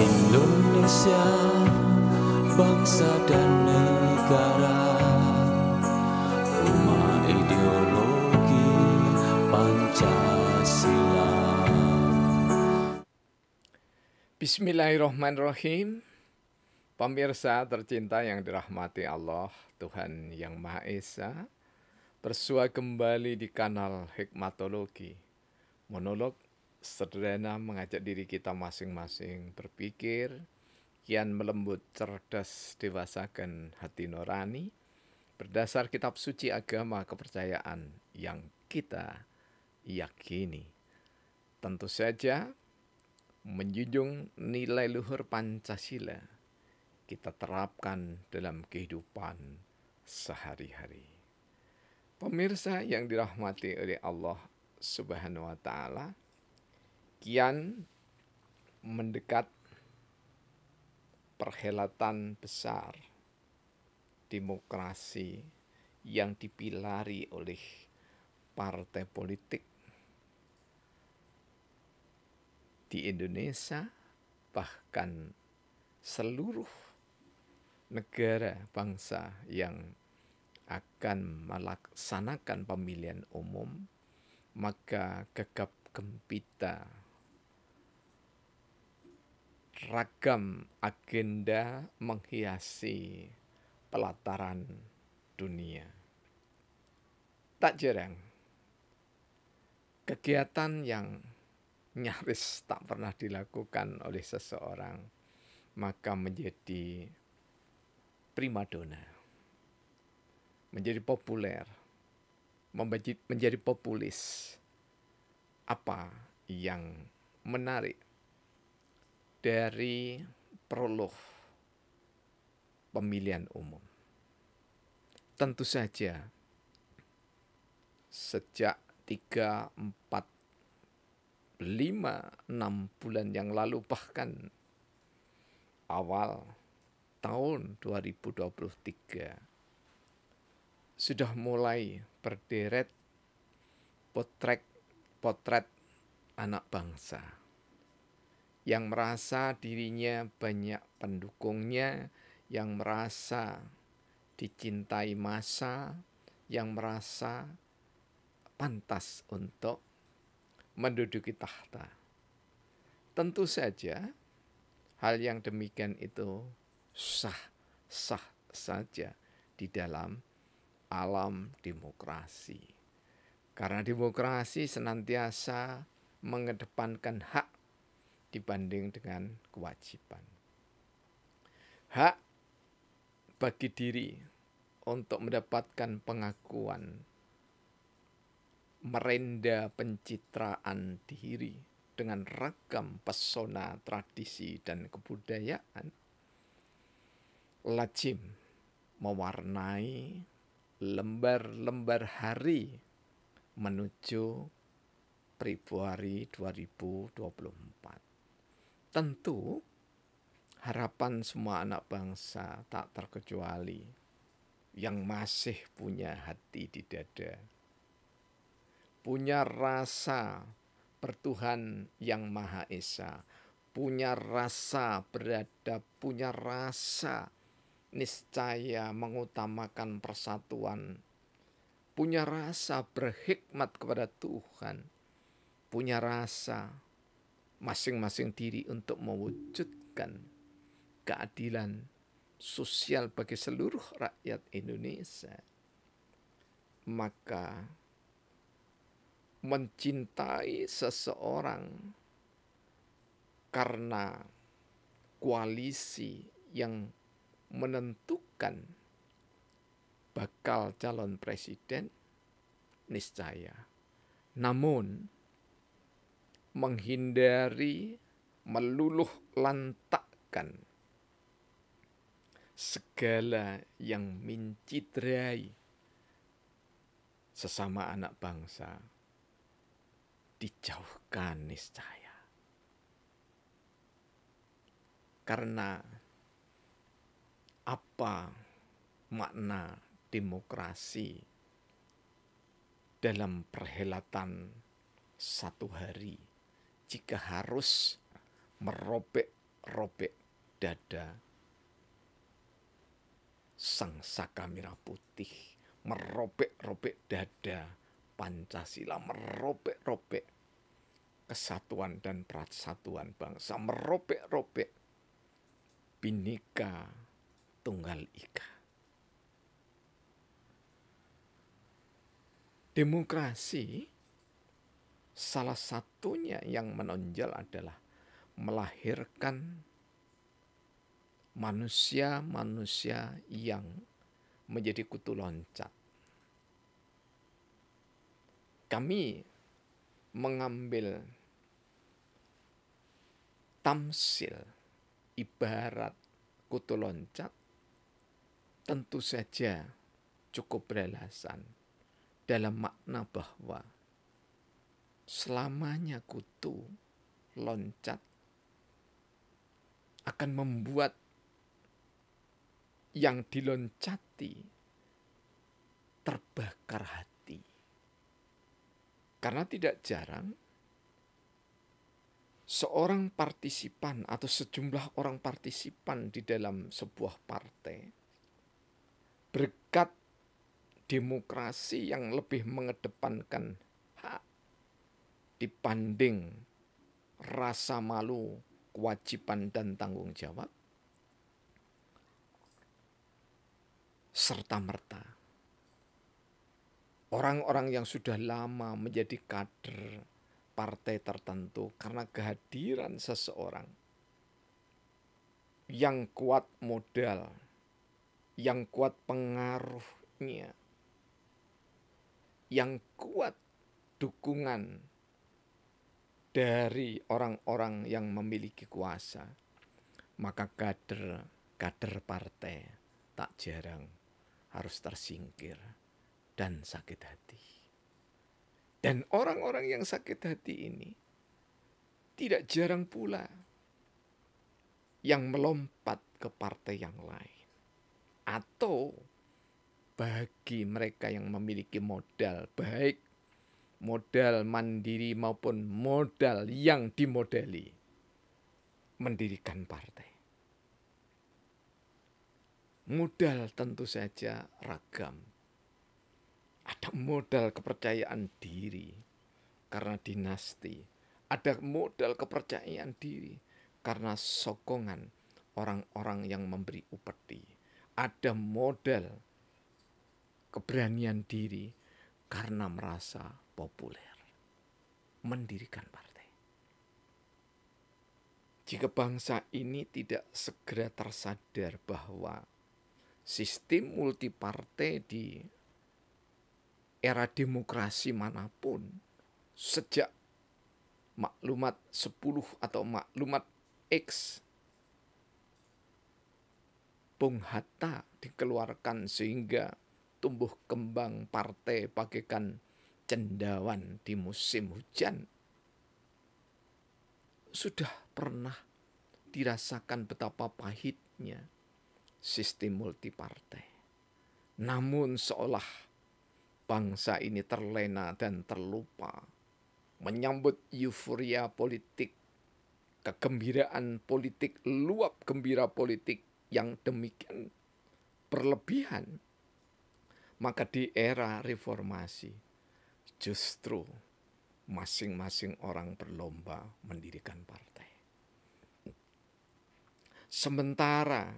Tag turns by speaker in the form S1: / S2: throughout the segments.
S1: Indonesia, bangsa dan negara, rumah ideologi Pancasila.
S2: Bismillahirrahmanirrahim. Pemirsa tercinta yang dirahmati Allah, Tuhan Yang Maha Esa, bersua kembali di kanal Hikmatologi. Monolog sederhana mengajak diri kita masing-masing berpikir, kian melembut, cerdas, dewasakan hati nurani, berdasar kitab suci agama kepercayaan yang kita yakini. Tentu saja, menjunjung nilai luhur Pancasila kita terapkan dalam kehidupan sehari-hari. Pemirsa yang dirahmati oleh Allah Subhanahu wa Ta'ala, kian mendekat perhelatan besar demokrasi yang dipilari oleh partai politik di Indonesia, bahkan seluruh negara bangsa yang akan melaksanakan pemilihan umum, maka gegap gempita ragam agenda menghiasi pelataran dunia. Tak jarang kegiatan yang nyaris tak pernah dilakukan oleh seseorang maka menjadi primadona, menjadi populer, menjadi populis. Apa yang menarik dari prolog pemilihan umum? Tentu saja sejak 3, 4, 5, 6 bulan yang lalu, bahkan awal tahun 2023 sudah mulai berderet potret anak bangsa yang merasa dirinya banyak pendukungnya, yang merasa dicintai massa, yang merasa pantas untuk menduduki tahta. Tentu saja hal yang demikian itu sah-sah saja di dalam alam demokrasi. Karena demokrasi senantiasa mengedepankan hak dibanding dengan kewajiban. Hak bagi diri untuk mendapatkan pengakuan, merenda pencitraan diri dengan ragam pesona, tradisi, dan kebudayaan, lazim mewarnai lembar-lembar hari menuju Februari 2024. Tentu harapan semua anak bangsa tak terkecuali yang masih punya hati di dada, punya rasa bertuhan yang Maha Esa, punya rasa beradab, punya rasa niscaya mengutamakan persatuan, punya rasa berhikmat kepada Tuhan, punya rasa masing-masing diri untuk mewujudkan keadilan sosial bagi seluruh rakyat Indonesia. Maka mencintai seseorang karena koalisi yang menentukan bakal calon presiden niscaya. Namun menghindari meluluh lantakkan segala yang mencitrai sesama anak bangsa dijauhkan niscaya. Karena apa makna demokrasi dalam perhelatan satu hari jika harus merobek merobek dada Sang Saka Merah Putih, merobek-robek dada Pancasila, merobek-robek kesatuan dan persatuan bangsa, merobek-robek Bhinneka Tunggal Ika. Demokrasi salah satunya yang menonjol adalah melahirkan manusia-manusia yang menjadi kutu loncat. Kami mengambil tamsil ibarat kutu loncat tentu saja cukup beralasan dalam makna bahwa selamanya kutu loncat akan membuat yang diloncati terbakar hati. Karena tidak jarang seorang partisipan atau sejumlah orang partisipan di dalam sebuah partai berkat demokrasi yang lebih mengedepankan hak dibanding rasa malu, kewajiban dan tanggung jawab, serta-merta orang-orang yang sudah lama menjadi kader partai tertentu karena kehadiran seseorang yang kuat modal, yang kuat pengaruhnya, yang kuat dukungan dari orang-orang yang memiliki kuasa, maka kader partai tak jarang harus tersingkir dan sakit hati. Dan orang-orang yang sakit hati ini tidak jarang pula yang melompat ke partai yang lain. Atau bagi mereka yang memiliki modal, baik modal mandiri maupun modal yang dimodali, mendirikan partai. Modal tentu saja ragam. Ada modal kepercayaan diri karena dinasti. Ada modal kepercayaan diri karena sokongan orang-orang yang memberi upeti. Ada modal keberanian diri karena merasa populer. Mendirikan partai. Jika bangsa ini tidak segera tersadar bahwa sistem multipartai di era demokrasi manapun, sejak maklumat 10 atau maklumat X, Bung Hatta dikeluarkan sehingga tumbuh kembang partai bagaikan cendawan di musim hujan, sudah pernah dirasakan betapa pahitnya sistem multipartai. Namun seolah bangsa ini terlena dan terlupa menyambut euforia politik, kegembiraan politik, luap gembira politik yang demikian berlebihan. Maka di era reformasi justru masing-masing orang berlomba mendirikan partai. Sementara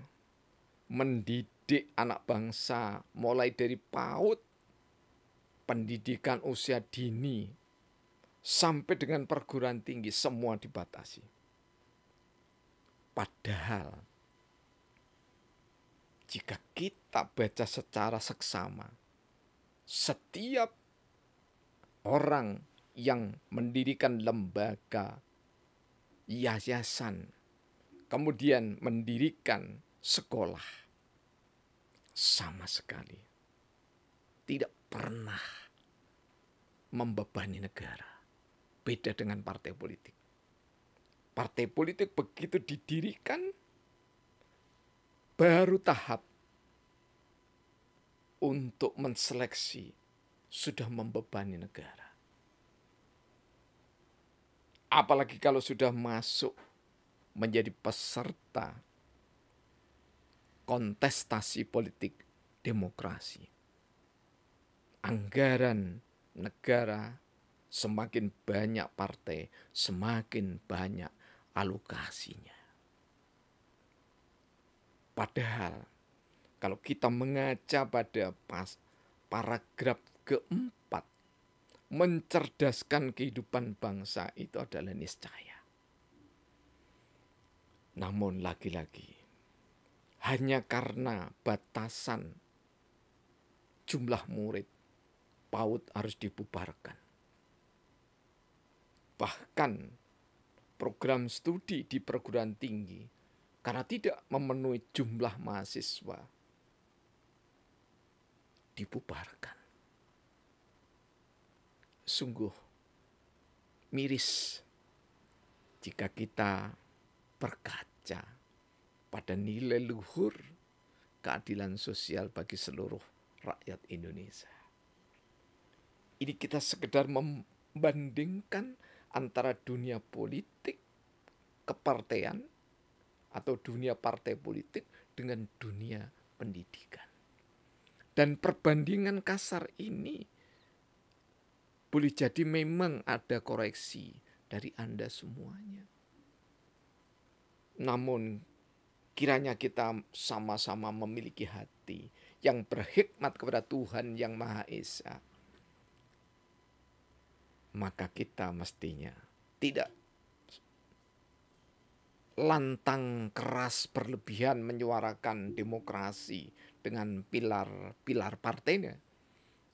S2: mendidik anak bangsa mulai dari PAUD, pendidikan usia dini, sampai dengan perguruan tinggi, semua dibatasi. Padahal jika kita baca secara seksama, setiap orang yang mendirikan lembaga, yayasan, kemudian mendirikan sekolah, sama sekali tidak pernah membebani negara. Beda dengan partai politik. Partai politik begitu didirikan, baru tahap untuk menseleksi sudah membebani negara. Apalagi kalau sudah masuk menjadi peserta kontestasi politik demokrasi. Anggaran negara semakin banyak partai, semakin banyak alokasinya. Padahal kalau kita mengaca pada paragraf keempat, mencerdaskan kehidupan bangsa itu adalah niscaya. Namun lagi-lagi, hanya karena batasan jumlah murid, PAUD harus dibubarkan. Bahkan program studi di perguruan tinggi, karena tidak memenuhi jumlah mahasiswa, dibubarkan. Sungguh miris jika kita berkaca pada nilai luhur keadilan sosial bagi seluruh rakyat Indonesia. Ini kita sekedar membandingkan antara dunia politik, kepartean, atau dunia partai politik dengan dunia pendidikan. Dan perbandingan kasar ini boleh jadi memang ada koreksi dari Anda semuanya. Namun kiranya kita sama-sama memiliki hati yang berhikmat kepada Tuhan yang Maha Esa. Maka kita mestinya tidak lantang keras berlebihan menyuarakan demokrasi dengan pilar-pilar partainya.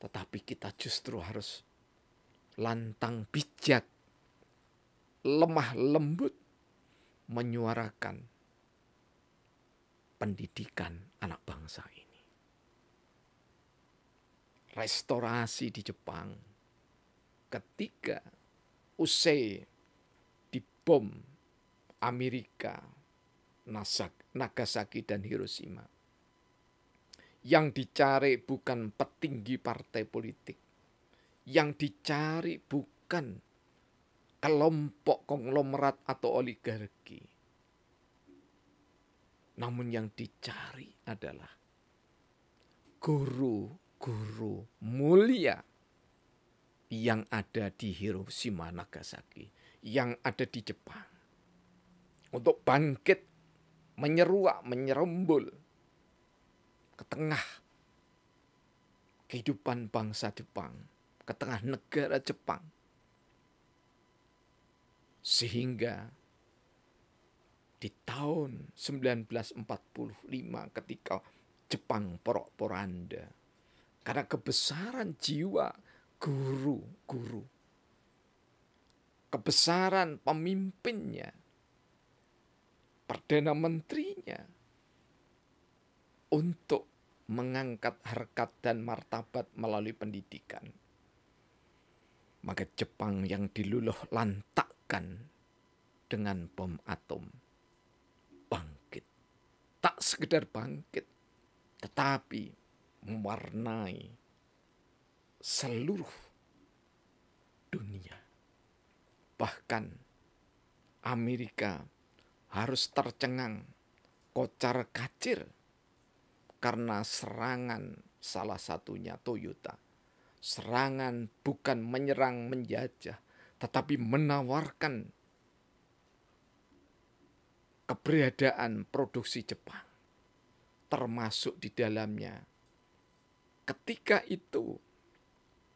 S2: Tetapi kita justru harus lantang bijak, lemah lembut menyuarakan pendidikan anak bangsa ini. Restorasi di Jepang ketika usai dibom Amerika, Nagasaki dan Hiroshima. Yang dicari bukan petinggi partai politik. Yang dicari bukan kelompok konglomerat atau oligarki. Namun yang dicari adalah guru-guru mulia yang ada di Hiroshima, Nagasaki, yang ada di Jepang. Untuk bangkit, menyeruak, menyerembul ke tengah kehidupan bangsa Jepang, ke tengah negara Jepang. Sehingga di tahun 1945 ketika Jepang porak-poranda, karena kebesaran jiwa guru-guru, kebesaran pemimpinnya, Perdana Menterinya, untuk mengangkat harkat dan martabat melalui pendidikan. Maka Jepang yang diluluh lantakkan dengan bom atom bangkit. Tak sekedar bangkit, tetapi mewarnai seluruh dunia. Bahkan Amerika harus tercengang, kocar-kacir karena serangan salah satunya Toyota. Serangan bukan menyerang menjajah, tetapi menawarkan keberadaan produksi Jepang. Termasuk di dalamnya ketika itu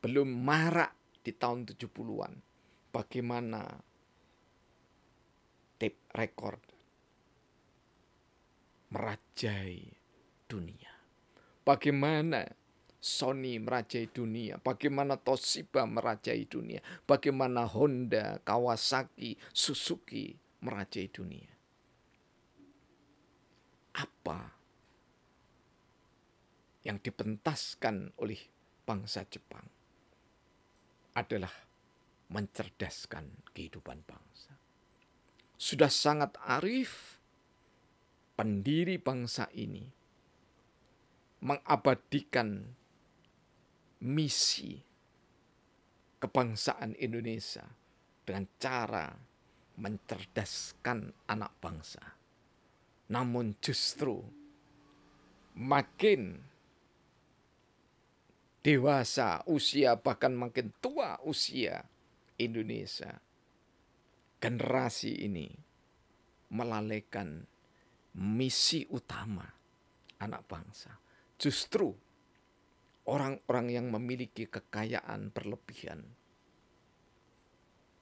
S2: belum marak di tahun 70-an. Bagaimana tape record merajai dunia. Bagaimana Sony merajai dunia. Bagaimana Toshiba merajai dunia. Bagaimana Honda, Kawasaki, Suzuki merajai dunia. Apa yang dipentaskan oleh bangsa Jepang adalah mencerdaskan kehidupan bangsa. Sudah sangat arif pendiri bangsa ini mengabadikan misi kebangsaan Indonesia dengan cara mencerdaskan anak bangsa. Namun justru makin dewasa usia, bahkan makin tua usia Indonesia, generasi ini melalaikan misi utama anak bangsa. Justru orang-orang yang memiliki kekayaan berlebihan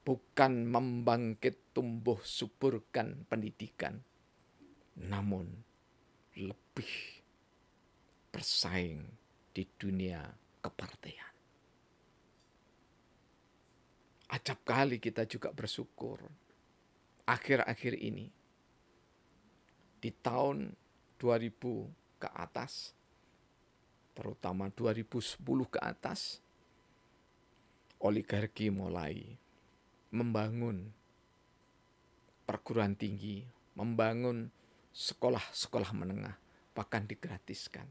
S2: bukan membangkit tumbuh suburkan pendidikan, namun lebih bersaing di dunia kepartean. Acap kali kita juga bersyukur akhir-akhir ini di tahun 2000 ke atas, terutama 2010 ke atas, oligarki mulai membangun perguruan tinggi, membangun sekolah-sekolah menengah, bahkan digratiskan.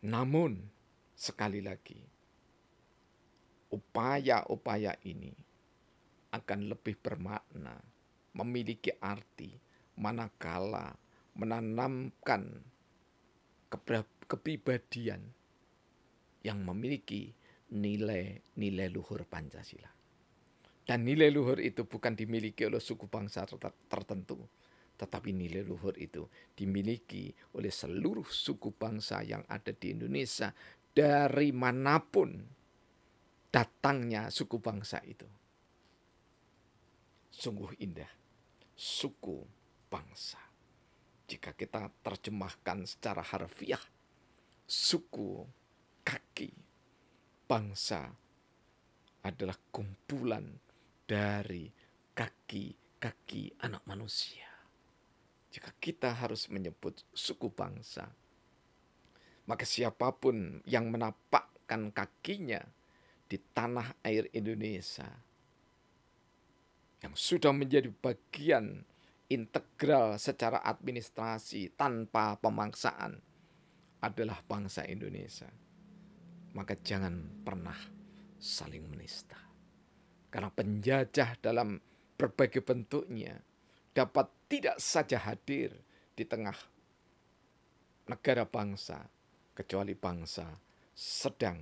S2: Namun, sekali lagi, upaya-upaya ini akan lebih bermakna, memiliki arti, manakala menanamkan kepribadian yang memiliki nilai-nilai luhur Pancasila. Dan nilai luhur itu bukan dimiliki oleh suku bangsa tertentu, tetapi nilai luhur itu dimiliki oleh seluruh suku bangsa yang ada di Indonesia, dari manapun datangnya suku bangsa itu. Sungguh indah, suku bangsa. Jika kita terjemahkan secara harfiah, suku, kaki, bangsa adalah kumpulan dari kaki-kaki anak manusia. Jika kita harus menyebut suku bangsa, maka siapapun yang menapakkan kakinya di tanah air Indonesia, yang sudah menjadi bagian integral secara administrasi tanpa pemaksaan, adalah bangsa Indonesia. Maka jangan pernah saling menista. Karena penjajah dalam berbagai bentuknya dapat tidak saja hadir di tengah negara bangsa, kecuali bangsa sedang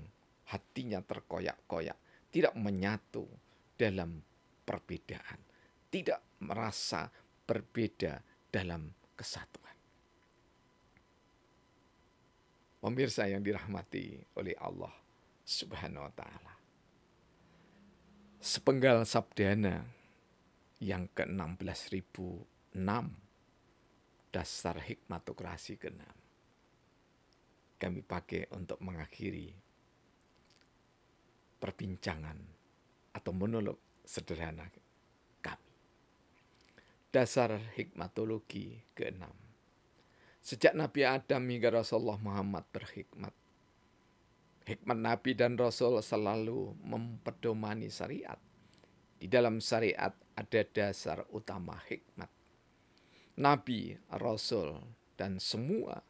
S2: hatinya terkoyak-koyak, tidak menyatu dalam perbedaan, tidak merasa berbeda dalam kesatuan. Pemirsa yang dirahmati oleh Allah Subhanahu wa ta'ala, sepenggal sabdana yang ke-16.006, dasar hikmatokrasi ke-6, kami pakai untuk mengakhiri perbincangan atau monolog sederhana kami. Dasar hikmatologi ke-6. Sejak Nabi Adam hingga Rasulullah Muhammad berhikmat, hikmat Nabi dan Rasul selalu mempedomani syariat. Di dalam syariat ada dasar utama hikmat. Nabi, Rasul, dan semua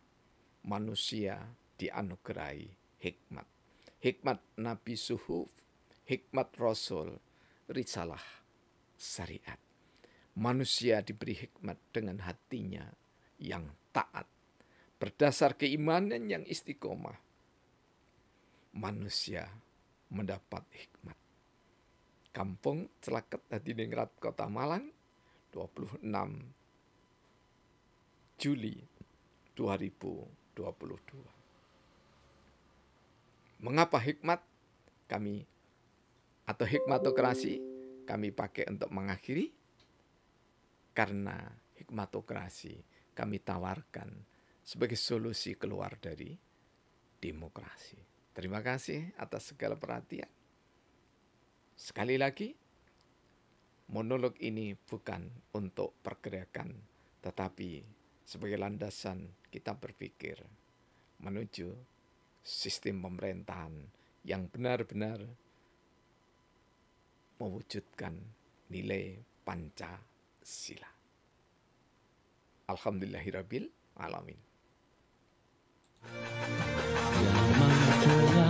S2: manusia dianugerahi hikmat. Hikmat Nabi suhuf, hikmat Rasul, risalah, syariat. Manusia diberi hikmat dengan hatinya yang taat, berdasar keimanan yang istiqomah. Manusia mendapat hikmat. Kampung Celaket Hadiningrat Kota Malang, 26 Juli 2022. Mengapa hikmat kami atau hikmatokrasi kami pakai untuk mengakhiri? Karena hikmatokrasi kami tawarkan sebagai solusi keluar dari demokrasi. Terima kasih atas segala perhatian. Sekali lagi, monolog ini bukan untuk pergerakan, tetapi sebagai landasan kita berpikir menuju sistem pemerintahan yang benar-benar mewujudkan nilai Pancasila. Alhamdulillahirabbil alamin.
S1: Yang